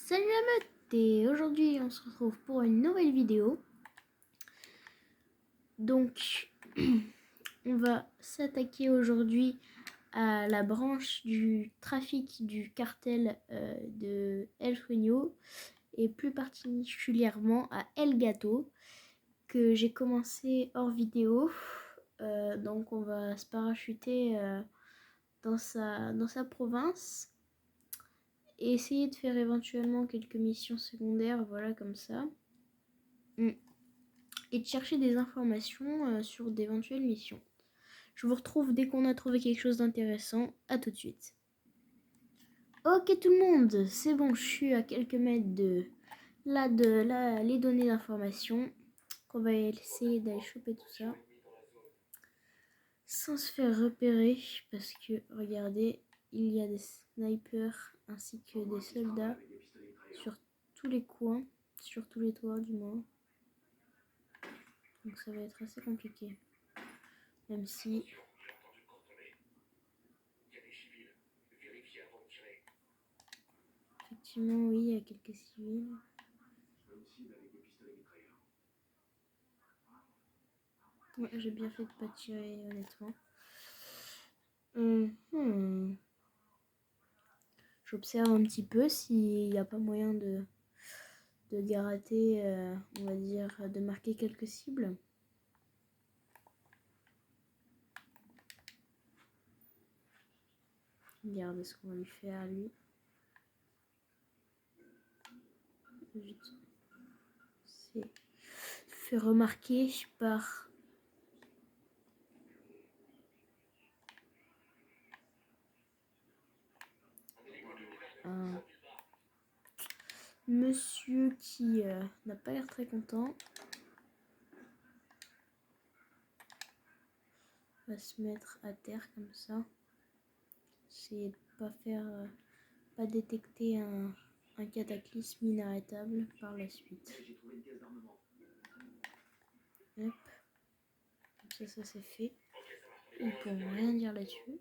Salut la meute, et aujourd'hui on se retrouve pour une nouvelle vidéo. Donc on va s'attaquer aujourd'hui à la branche du trafic du cartel de El Sueño et plus particulièrement à El Gato que j'ai commencé hors vidéo. Donc on va se parachuter dans sa province et essayer de faire éventuellement quelques missions secondaires, voilà, comme ça. Et de chercher des informations sur d'éventuelles missions. Je vous retrouve dès qu'on a trouvé quelque chose d'intéressant. À tout de suite. Ok tout le monde, c'est bon, je suis à quelques mètres de les données d'information. On va essayer d'aller choper tout ça sans se faire repérer parce que regardez, il y a des snipers ainsi que des soldats sur tous les coins, sur tous les toits du moins. Donc ça va être assez compliqué. Même si effectivement, oui, il y a quelques civils. Ouais, j'ai bien fait de pas tirer, honnêtement. J'observe un petit peu s'il n'y a pas moyen de gratter, on va dire, de marquer quelques cibles. Regardez ce qu'on va lui faire, lui. C'est fait remarquer par un monsieur qui n'a pas l'air très content. On va se mettre à terre comme ça. Essayer de pas détecter un cataclysme inarrêtable par la suite. Hop. Comme ça c'est fait. Ils pourront rien dire là-dessus.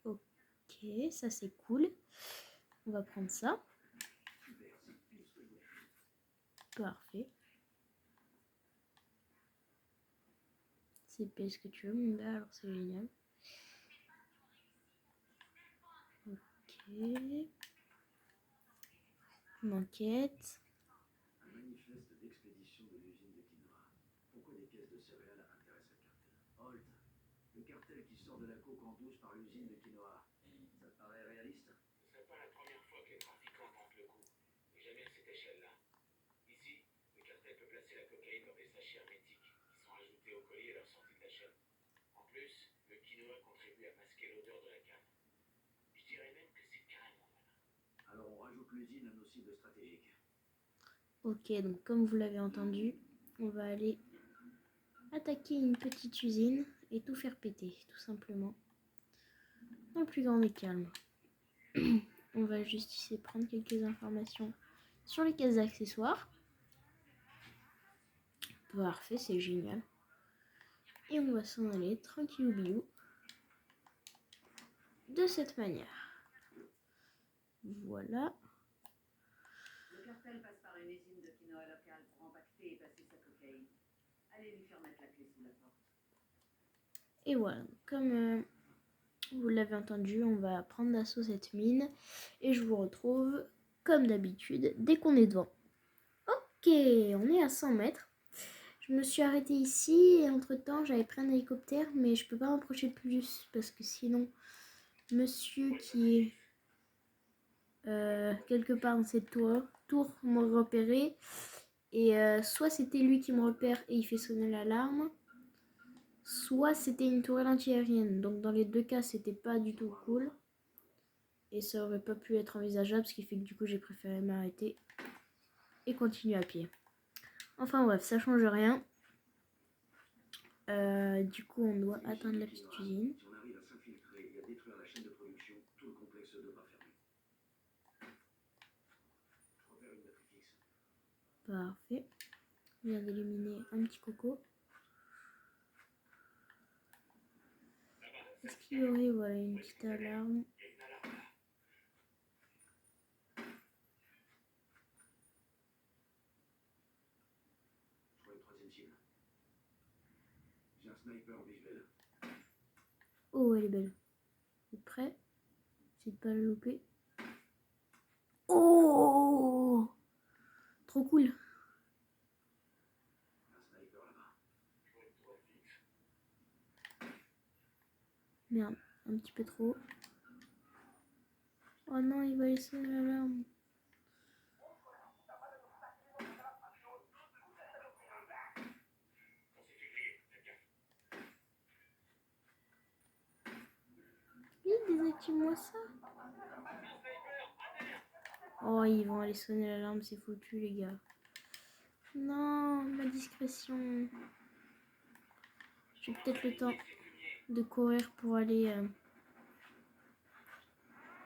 Ok, ça c'est cool. On va prendre ça. Parfait. C'est ce que tu veux, mon gars, alors c'est génial. Ok. Une enquête. Un manifeste d'expédition de l'usine de quinoa. Pourquoi des caisses de céréales intéressent le cartel? Holt, le cartel qui sort de la coke en douce par l'usine de quinoa. Ça te paraît réaliste? Ce serait pas la première fois que les trafiquants tentent le coup, mais jamais à cette échelle-là. Ici, le cartel peut placer la cocaïne dans des sachets hermétiques qui sont ajoutés au colis à leur sortie de la chaîne. En plus, le quinoa contribue à masquer l'odeur de la canne. Je dirais même que c'est carrément malin. Alors on rajoute l'usine à nos cibles stratégiques. Ok, donc comme vous l'avez entendu, on va aller attaquer une petite usine et tout faire péter, tout simplement. Dans le plus grand des calmes. On va juste essayer de prendre quelques informations sur les caisses d'accessoires. Parfait, c'est génial. Et on va s'en aller tranquillou bilou. De cette manière. Voilà. Le cartel passe par une usine de quinoa locale pour empaqueter et passer sa cocaïne. Allez lui faire mettre la clé sous la porte. Et voilà, comme vous l'avez entendu, on va prendre d'assaut cette mine. Et je vous retrouve, comme d'habitude, dès qu'on est devant. Ok, on est à 100 mètres. Je me suis arrêtée ici et entre-temps, j'avais pris un hélicoptère, mais je peux pas m'approcher plus parce que sinon, monsieur qui est quelque part dans cette tour m'a repéré. Et soit c'était lui qui me repère et il fait sonner l'alarme, soit c'était une tourelle antiaérienne. Donc dans les deux cas, c'était pas du tout cool. Et ça aurait pas pu être envisageable, ce qui fait que du coup j'ai préféré m'arrêter et continuer à pied. Enfin bref, ça change rien. Du coup on doit atteindre la petite usine. Si on arrive à s'infiltrer et à détruire la chaîne de production, tout le complexe devra fermer. Je repère une batterie fixe. Parfait. On vient d'éliminer un petit coco. Est-ce qu'il y aurait voilà, une petite alarme? utile. J'ai un sniper visuel. Oh, elle est belle. C'est prêt. C'est de pas le louper. Oh, trop cool. Un sniper là-bas. Merde, un petit peu trop. Oh non, il va laisser l'alarme. Oui, désactive-moi ça. Oh, ils vont aller sonner l'alarme, c'est foutu, les gars. Non, ma discrétion. J'ai peut-être le temps de courir pour aller...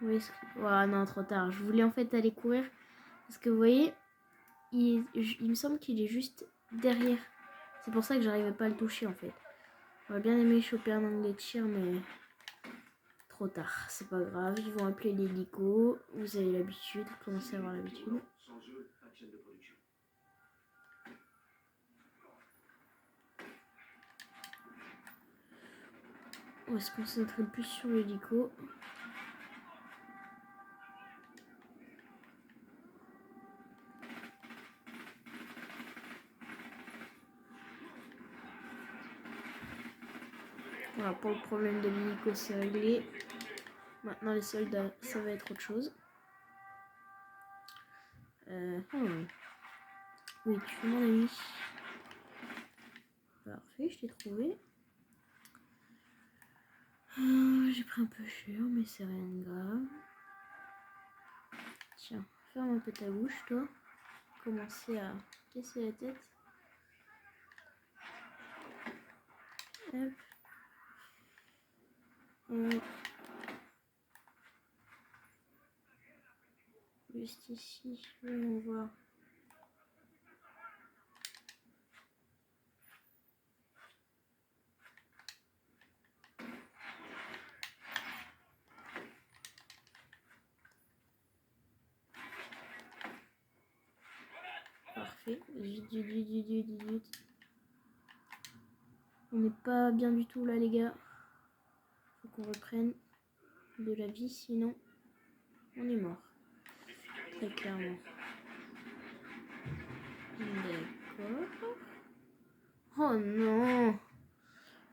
Oui, oh, non, trop tard. Je voulais en fait aller courir. Parce que vous voyez, il me semble qu'il est juste derrière. C'est pour ça que j'arrivais pas à le toucher en fait. J'aurais bien aimé choper un angle de tir, mais trop tard. C'est pas grave, ils vont appeler l'hélico. Vous avez l'habitude, vous commencez à avoir l'habitude. Sans eux, pas de chaîne de production. On va se concentrer plus sur l'hélico. Voilà, pour le problème de l'hélico, c'est réglé. Maintenant, les soldats, ça va être autre chose. Oui, tu es mon ami. Parfait, je t'ai trouvé. J'ai pris un peu cher, mais c'est rien de grave. Tiens, ferme un peu ta bouche, toi. Commencer à casser la tête. Hop. Juste ici, voyons voir. Parfait. Vite. On n'est pas bien du tout là, les gars. Faut qu'on reprenne de la vie, sinon on est mort. Très clairement. D'accord. Oh non!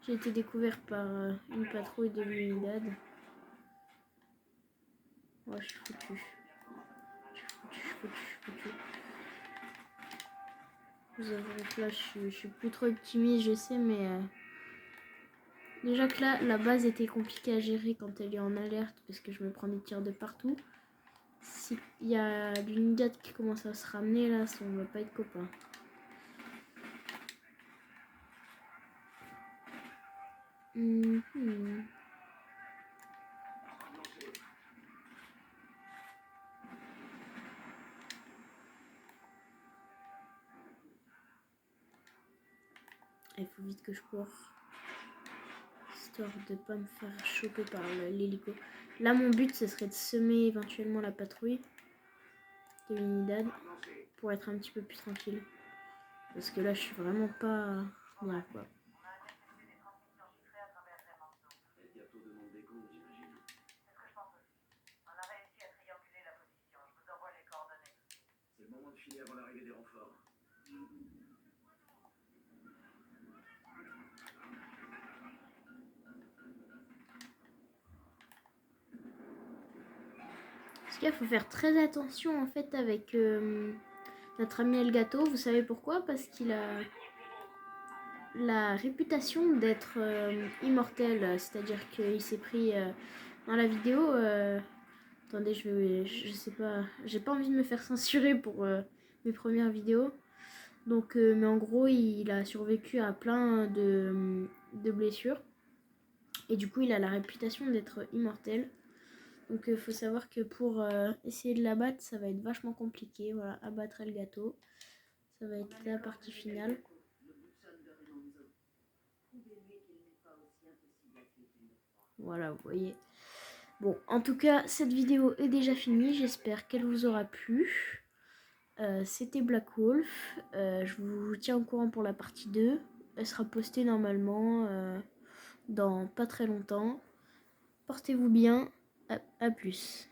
J'ai été découvert par une patrouille de l'unidad. Oh, je suis foutu. Je vous avoue que là, je suis plus trop optimiste, je sais, mais... déjà que là, la base était compliquée à gérer quand elle est en alerte, parce que je me prends des tirs de partout. S'il y a l'unidad qui commence à se ramener, là, on va pas être copains. Il faut vite que je cours. Histoire de pas me faire choper par l'hélico. Là, mon but, ce serait de semer éventuellement la patrouille de l'unidad pour être un petit peu plus tranquille. Parce que là, je suis vraiment pas bien, quoi. Elle bientôt demande des comptes, j'imagine. C'est ce que je pense aussi. On a réussi à trianguler la position. Je vous envoie les coordonnées. C'est le moment de filer avant l'arrivée des renforts. Parce qu'il faut faire très attention en fait avec notre ami Elgato. Vous savez pourquoi? Parce qu'il a la réputation d'être immortel. C'est-à-dire qu'il s'est pris dans la vidéo... attendez, je sais pas... J'ai pas envie de me faire censurer pour mes premières vidéos. Donc, mais en gros, il a survécu à plein de blessures. Et du coup, il a la réputation d'être immortel. Donc il faut savoir que pour essayer de l'abattre, ça va être vachement compliqué. Voilà, abattre Elgato. Ça va être la partie finale. Voilà, vous voyez. Bon, en tout cas, cette vidéo est déjà finie. J'espère qu'elle vous aura plu. C'était Black Wolf. Je vous tiens au courant pour la partie 2. Elle sera postée normalement dans pas très longtemps. Portez-vous bien. À plus.